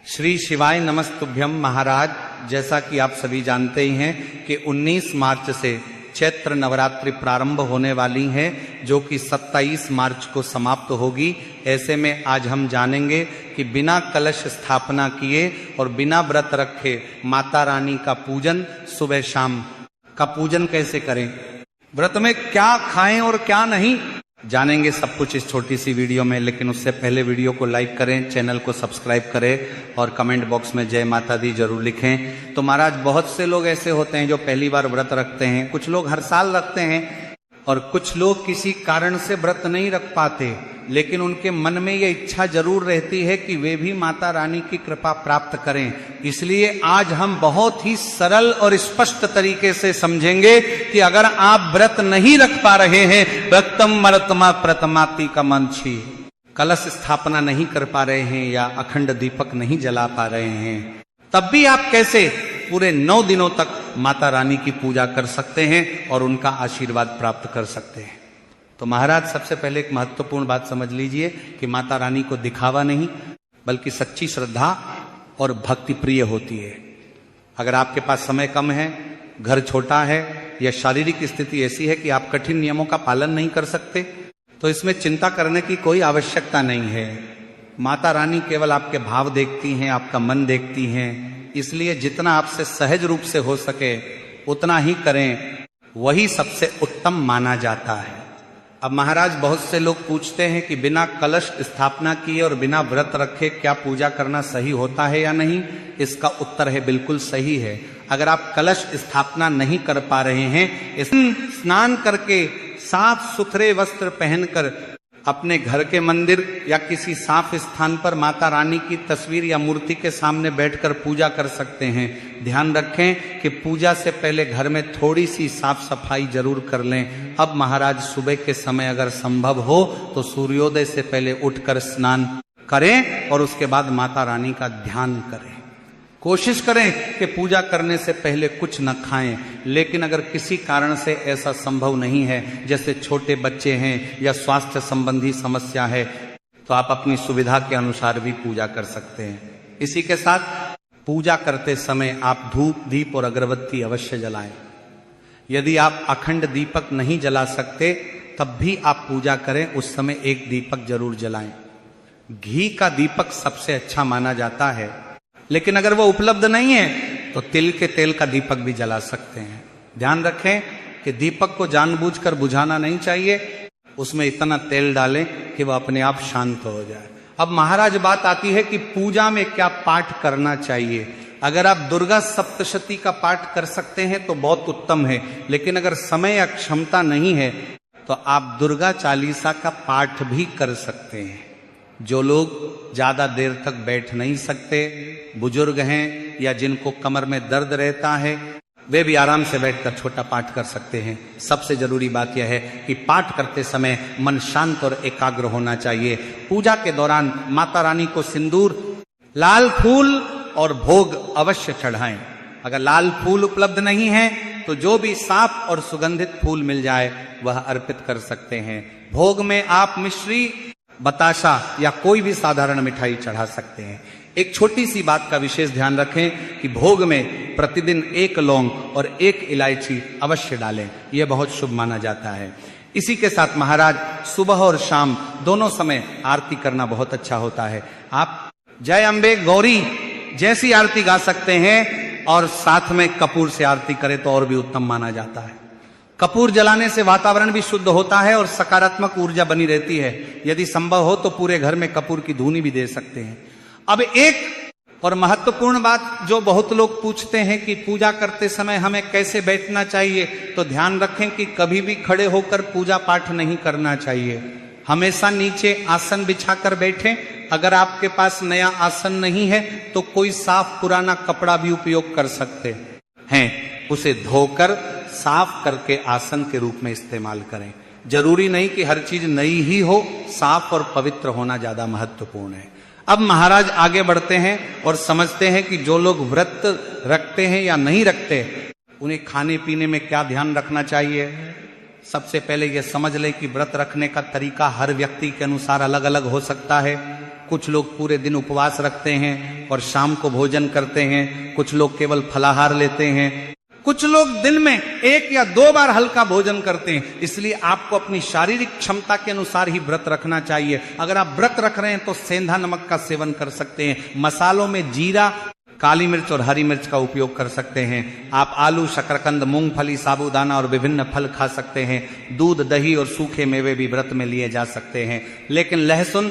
श्री शिवाय नमस्तुभ्यम। महाराज, जैसा कि आप सभी जानते ही हैं कि 19 मार्च से चैत्र नवरात्रि प्रारंभ होने वाली हैं, जो कि 27 मार्च को समाप्त होगी। ऐसे में आज हम जानेंगे कि बिना कलश स्थापना किए और बिना व्रत रखे माता रानी का पूजन, सुबह शाम का पूजन कैसे करें, व्रत में क्या खाएं और क्या नहीं, जानेंगे सब कुछ इस छोटी सी वीडियो में। लेकिन उससे पहले वीडियो को लाइक करें, चैनल को सब्सक्राइब करें और कमेंट बॉक्स में जय माता दी जरूर लिखें। तो महाराज, बहुत से लोग ऐसे होते हैं जो पहली बार व्रत रखते हैं, कुछ लोग हर साल रखते हैं और कुछ लोग किसी कारण से व्रत नहीं रख पाते, लेकिन उनके मन में ये इच्छा जरूर रहती है कि वे भी माता रानी की कृपा प्राप्त करें। इसलिए आज हम बहुत ही सरल और स्पष्ट तरीके से समझेंगे कि अगर आप व्रत नहीं रख पा रहे हैं, भक्तम मरतमा प्रतमाति का मंछी, कलश स्थापना नहीं कर पा रहे हैं या अखंड दीपक नहीं जला पा रहे हैं, तब भी आप कैसे पूरे 9 दिनों तक माता रानी की पूजा कर सकते हैं और उनका आशीर्वाद प्राप्त कर सकते हैं। तो महाराज, सबसे पहले एक महत्वपूर्ण बात समझ लीजिए कि माता रानी को दिखावा नहीं बल्कि सच्ची श्रद्धा और भक्ति प्रिय होती है। अगर आपके पास समय कम है, घर छोटा है या शारीरिक स्थिति ऐसी है कि आप कठिन नियमों का पालन नहीं कर सकते, तो इसमें चिंता करने की कोई आवश्यकता नहीं है। माता रानी केवल आपके भाव देखती हैं, आपका मन देखती हैं। इसलिए जितना आपसे सहज रूप से हो सके उतना ही करें, वही सबसे उत्तम माना जाता है। अब महाराज, बहुत से लोग पूछते हैं कि बिना कलश स्थापना किए और बिना व्रत रखे क्या पूजा करना सही होता है या नहीं। इसका उत्तर है बिल्कुल सही है। अगर आप कलश स्थापना नहीं कर पा रहे हैं, स्नान करके साफ सुथरे वस्त्र पहनकर अपने घर के मंदिर या किसी साफ स्थान पर माता रानी की तस्वीर या मूर्ति के सामने बैठकर पूजा कर सकते हैं। ध्यान रखें कि पूजा से पहले घर में थोड़ी सी साफ सफाई जरूर कर लें। अब महाराज, सुबह के समय अगर संभव हो तो सूर्योदय से पहले उठकर स्नान करें और उसके बाद माता रानी का ध्यान करें। कोशिश करें कि पूजा करने से पहले कुछ न खाएं, लेकिन अगर किसी कारण से ऐसा संभव नहीं है, जैसे छोटे बच्चे हैं या स्वास्थ्य संबंधी समस्या है, तो आप अपनी सुविधा के अनुसार भी पूजा कर सकते हैं। इसी के साथ पूजा करते समय आप धूप, दीप और अगरबत्ती अवश्य जलाएं। यदि आप अखंड दीपक नहीं जला सकते तब भी आप पूजा करें, उस समय एक दीपक जरूर जलाएं। घी का दीपक सबसे अच्छा माना जाता है, लेकिन अगर वो उपलब्ध नहीं है तो तिल के तेल का दीपक भी जला सकते हैं। ध्यान रखें कि दीपक को जानबूझकर बुझाना नहीं चाहिए, उसमें इतना तेल डालें कि वह अपने आप शांत हो जाए। अब महाराज, बात आती है कि पूजा में क्या पाठ करना चाहिए। अगर आप दुर्गा सप्तशती का पाठ कर सकते हैं तो बहुत उत्तम है, लेकिन अगर समय या क्षमता नहीं है तो आप दुर्गा चालीसा का पाठ भी कर सकते हैं। जो लोग ज्यादा देर तक बैठ नहीं सकते, बुजुर्ग हैं या जिनको कमर में दर्द रहता है, वे भी आराम से बैठकर छोटा पाठ कर सकते हैं। सबसे जरूरी बात यह है कि पाठ करते समय मन शांत और एकाग्र होना चाहिए। पूजा के दौरान माता रानी को सिंदूर, लाल फूल और भोग अवश्य चढ़ाएं। अगर लाल फूल उपलब्ध नहीं है तो जो भी साफ और सुगंधित फूल मिल जाए वह अर्पित कर सकते हैं। भोग में आप मिश्री, बताशा या कोई भी साधारण मिठाई चढ़ा सकते हैं। एक छोटी सी बात का विशेष ध्यान रखें कि भोग में प्रतिदिन 1 लौंग और 1 इलायची अवश्य डालें, यह बहुत शुभ माना जाता है। इसी के साथ महाराज, सुबह और शाम दोनों समय आरती करना बहुत अच्छा होता है। आप जय अम्बे गौरी जैसी आरती गा सकते हैं और साथ में कपूर से आरती करें तो और भी उत्तम माना जाता है। कपूर जलाने से वातावरण भी शुद्ध होता है और सकारात्मक ऊर्जा बनी रहती है। यदि संभव हो तो पूरे घर में कपूर की धूनी भी दे सकते हैं। अब एक और महत्वपूर्ण बात जो बहुत लोग पूछते हैं कि पूजा करते समय हमें कैसे बैठना चाहिए, तो ध्यान रखें कि कभी भी खड़े होकर पूजा पाठ नहीं करना चाहिए। हमेशा नीचे आसन बिछाकर बैठें। अगर आपके पास नया आसन नहीं है तो कोई साफ पुराना कपड़ा भी उपयोग कर सकते हैं, उसे धोकर साफ करके आसन के रूप में इस्तेमाल करें। जरूरी नहीं कि हर चीज नई ही हो, साफ और पवित्र होना ज्यादा महत्वपूर्ण है। अब महाराज, आगे बढ़ते हैं और समझते हैं कि जो लोग व्रत रखते हैं या नहीं रखते, उन्हें खाने पीने में क्या ध्यान रखना चाहिए। सबसे पहले यह समझ लें कि व्रत रखने का तरीका हर व्यक्ति के अनुसार अलग अलग हो सकता है। कुछ लोग पूरे दिन उपवास रखते हैं और शाम को भोजन करते हैं, कुछ लोग केवल फलाहार लेते हैं, कुछ लोग दिन में 1 या 2 बार हल्का भोजन करते हैं। इसलिए आपको अपनी शारीरिक क्षमता के अनुसार ही व्रत रखना चाहिए। अगर आप व्रत रख रहे हैं तो सेंधा नमक का सेवन कर सकते हैं, मसालों में जीरा, काली मिर्च और हरी मिर्च का उपयोग कर सकते हैं। आप आलू, शकरकंद, मूंगफली, साबूदाना और विभिन्न फल खा सकते हैं। दूध, दही और सूखे मेवे भी व्रत में लिए जा सकते हैं, लेकिन लहसुन,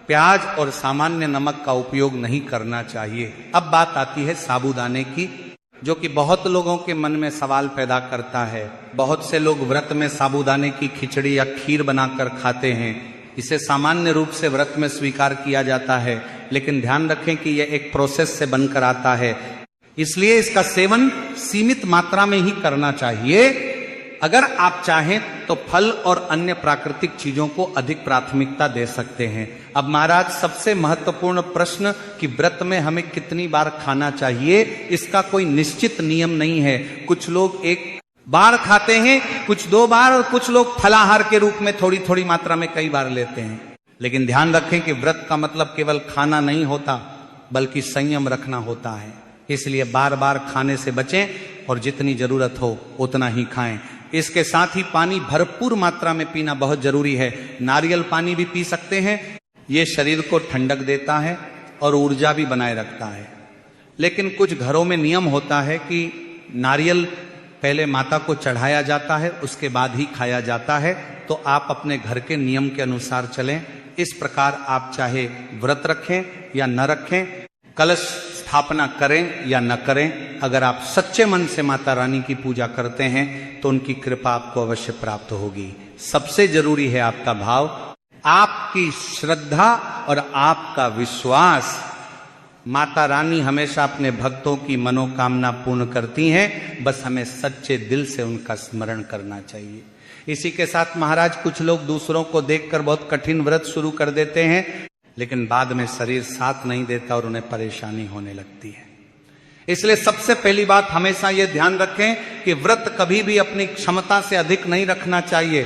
प्याज और सामान्य नमक का उपयोग नहीं करना चाहिए। अब बात आती है साबूदाने की, जो कि बहुत लोगों के मन में सवाल पैदा करता है। बहुत से लोग व्रत में साबूदाने की खिचड़ी या खीर बनाकर खाते हैं। इसे सामान्य रूप से व्रत में स्वीकार किया जाता है, लेकिन ध्यान रखें कि यह एक प्रोसेस से बनकर आता है, इसलिए इसका सेवन सीमित मात्रा में ही करना चाहिए। अगर आप चाहें तो फल और अन्य प्राकृतिक चीजों को अधिक प्राथमिकता दे सकते हैं। अब महाराज, सबसे महत्वपूर्ण प्रश्न कि व्रत में हमें कितनी बार खाना चाहिए, इसका कोई निश्चित नियम नहीं है। कुछ लोग 1 बार खाते हैं, कुछ 2 बार, और कुछ लोग फलाहार के रूप में थोड़ी थोड़ी मात्रा में कई बार लेते हैं। लेकिन ध्यान रखें कि व्रत का मतलब केवल खाना नहीं होता, बल्कि संयम रखना होता है। इसलिए बार बार खाने से बचें और जितनी जरूरत हो उतना ही खाएं। इसके साथ ही पानी भरपूर मात्रा में पीना बहुत जरूरी है। नारियल पानी भी पी सकते हैं, ये शरीर को ठंडक देता है और ऊर्जा भी बनाए रखता है। लेकिन कुछ घरों में नियम होता है कि नारियल पहले माता को चढ़ाया जाता है, उसके बाद ही खाया जाता है। तो आप अपने घर के नियम के अनुसार चलें। इस प्रकार आप चाहे व्रत रखें या न रखें, कलश स्थापना करें या न करें, अगर आप सच्चे मन से माता रानी की पूजा करते हैं तो उनकी कृपा आपको अवश्य प्राप्त होगी। सबसे जरूरी है आपका भाव, आपकी श्रद्धा और आपका विश्वास। माता रानी हमेशा अपने भक्तों की मनोकामना पूर्ण करती हैं, बस हमें सच्चे दिल से उनका स्मरण करना चाहिए। इसी के साथ महाराज, कुछ लोग दूसरों को देखकर बहुत कठिन व्रत शुरू कर देते हैं, लेकिन बाद में शरीर साथ नहीं देता और उन्हें परेशानी होने लगती है। इसलिए सबसे पहली बात, हमेशा यह ध्यान रखें कि व्रत कभी भी अपनी क्षमता से अधिक नहीं रखना चाहिए।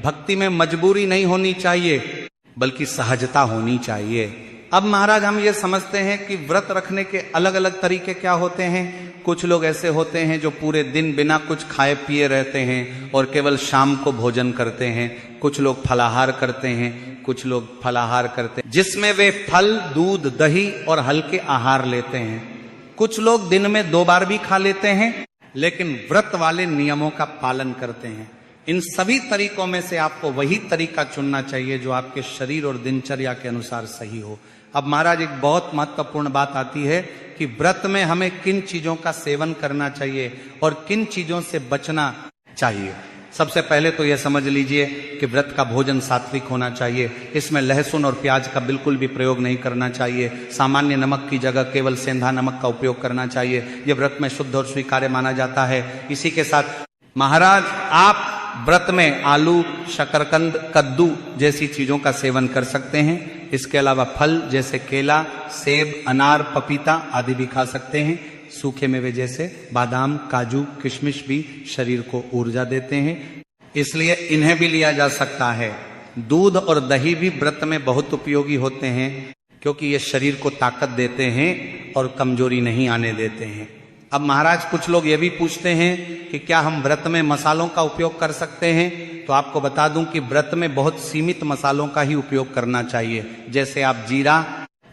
भक्ति में मजबूरी नहीं होनी चाहिए, बल्कि सहजता होनी चाहिए। अब महाराज, हम ये समझते हैं कि व्रत रखने के अलग अलग तरीके क्या होते हैं। कुछ लोग ऐसे होते हैं जो पूरे दिन बिना कुछ खाए पिए रहते हैं और केवल शाम को भोजन करते हैं। कुछ लोग फलाहार करते हैं, कुछ लोग फलाहार करते हैं जिसमें वे फल, दूध, दही और हल्के आहार लेते हैं। कुछ लोग दिन में 2 बार भी खा लेते हैं, लेकिन व्रत वाले नियमों का पालन करते हैं। इन सभी तरीकों में से आपको वही तरीका चुनना चाहिए जो आपके शरीर और दिनचर्या के अनुसार सही हो। अब महाराज, एक बहुत महत्वपूर्ण बात आती है कि व्रत में हमें किन चीजों का सेवन करना चाहिए और किन चीजों से बचना चाहिए। सबसे पहले तो यह समझ लीजिए कि व्रत का भोजन सात्विक होना चाहिए। इसमें लहसुन और प्याज का बिल्कुल भी प्रयोग नहीं करना चाहिए। सामान्य नमक की जगह केवल सेंधा नमक का उपयोग करना चाहिए। यह व्रत में शुद्ध और स्वीकार्य माना जाता है। इसी के साथ महाराज, आप व्रत में आलू, शकरकंद, कद्दू जैसी चीजों का सेवन कर सकते हैं। इसके अलावा फल जैसे केला, सेब, अनार, पपीता आदि भी खा सकते हैं। सूखे मेवे जैसे बादाम, काजू, किशमिश भी शरीर को ऊर्जा देते हैं, इसलिए इन्हें भी लिया जा सकता है। दूध और दही भी व्रत में बहुत उपयोगी होते हैं, क्योंकि ये शरीर को ताकत देते हैं और कमजोरी नहीं आने देते हैं। अब महाराज, कुछ लोग ये भी पूछते हैं कि क्या हम व्रत में मसालों का उपयोग कर सकते हैं। तो आपको बता दूं कि व्रत में बहुत सीमित मसालों का ही उपयोग करना चाहिए। जैसे आप जीरा,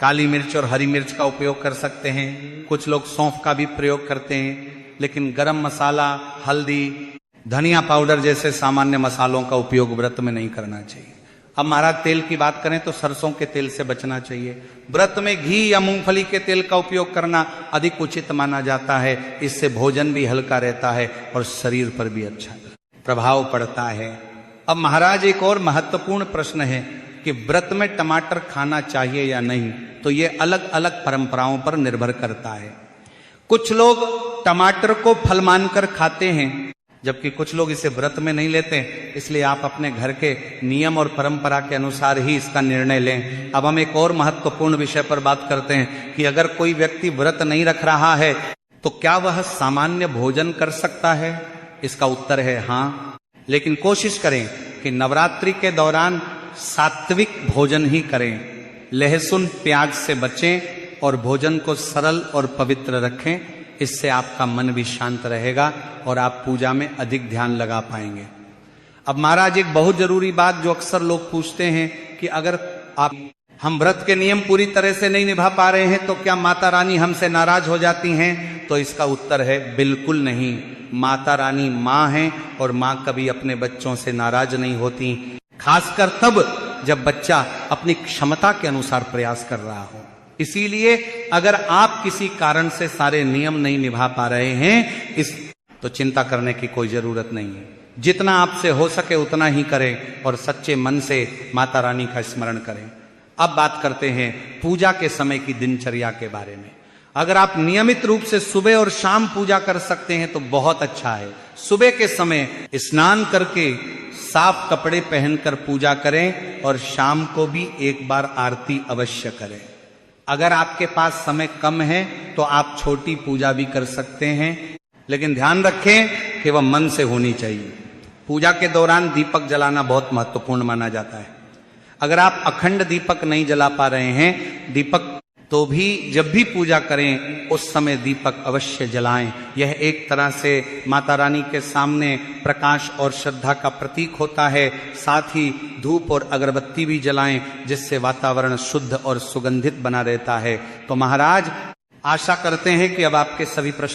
काली मिर्च और हरी मिर्च का उपयोग कर सकते हैं। कुछ लोग सौंफ का भी प्रयोग करते हैं, लेकिन गरम मसाला, हल्दी, धनिया पाउडर जैसे सामान्य मसालों का उपयोग व्रत में नहीं करना चाहिए। अब महाराज, तेल की बात करें तो सरसों के तेल से बचना चाहिए। व्रत में घी या मूंगफली के तेल का उपयोग करना अधिक उचित माना जाता है। इससे भोजन भी हल्का रहता है और शरीर पर भी अच्छा प्रभाव पड़ता है। अब महाराज, एक और महत्वपूर्ण प्रश्न है कि व्रत में टमाटर खाना चाहिए या नहीं। तो ये अलग अलग परंपराओं पर निर्भर करता है। कुछ लोग टमाटर को फल मानकर खाते हैं, जबकि कुछ लोग इसे व्रत में नहीं लेते। इसलिए आप अपने घर के नियम और परंपरा के अनुसार ही इसका निर्णय लें। अब हम एक और महत्वपूर्ण विषय पर बात करते हैं कि अगर कोई व्यक्ति व्रत नहीं रख रहा है तो क्या वह सामान्य भोजन कर सकता है। इसका उत्तर है हाँ, लेकिन कोशिश करें कि नवरात्रि के दौरान सात्विक भोजन ही करें। लहसुन प्याज से बचें और भोजन को सरल और पवित्र रखें। इससे आपका मन भी शांत रहेगा और आप पूजा में अधिक ध्यान लगा पाएंगे। अब महाराज एक बहुत जरूरी बात जो अक्सर लोग पूछते हैं कि अगर हम व्रत के नियम पूरी तरह से नहीं निभा पा रहे हैं तो क्या माता रानी हमसे नाराज हो जाती हैं? तो इसका उत्तर है बिल्कुल नहीं। माता रानी माँ हैं और माँ कभी अपने बच्चों से नाराज नहीं होती, खासकर तब जब बच्चा अपनी क्षमता के अनुसार प्रयास कर रहा हो। इसीलिए अगर आप किसी कारण से सारे नियम नहीं निभा पा रहे हैं तो चिंता करने की कोई जरूरत नहीं है। जितना आपसे हो सके उतना ही करें और सच्चे मन से माता रानी का स्मरण करें। अब बात करते हैं पूजा के समय की दिनचर्या के बारे में। अगर आप नियमित रूप से सुबह और शाम पूजा कर सकते हैं तो बहुत अच्छा है। सुबह के समय स्नान करके साफ कपड़े पहनकर पूजा करें और शाम को भी एक बार आरती अवश्य करें। अगर आपके पास समय कम है तो आप छोटी पूजा भी कर सकते हैं, लेकिन ध्यान रखें कि वह मन से होनी चाहिए। पूजा के दौरान दीपक जलाना बहुत महत्वपूर्ण माना जाता है। अगर आप अखंड दीपक नहीं जला पा रहे हैं तो भी जब भी पूजा करें उस समय दीपक अवश्य जलाएं। यह एक तरह से माता रानी के सामने प्रकाश और श्रद्धा का प्रतीक होता है। साथ ही धूप और अगरबत्ती भी जलाएं जिससे वातावरण शुद्ध और सुगंधित बना रहता है। तो महाराज आशा करते हैं कि अब आपके सभी प्रश्न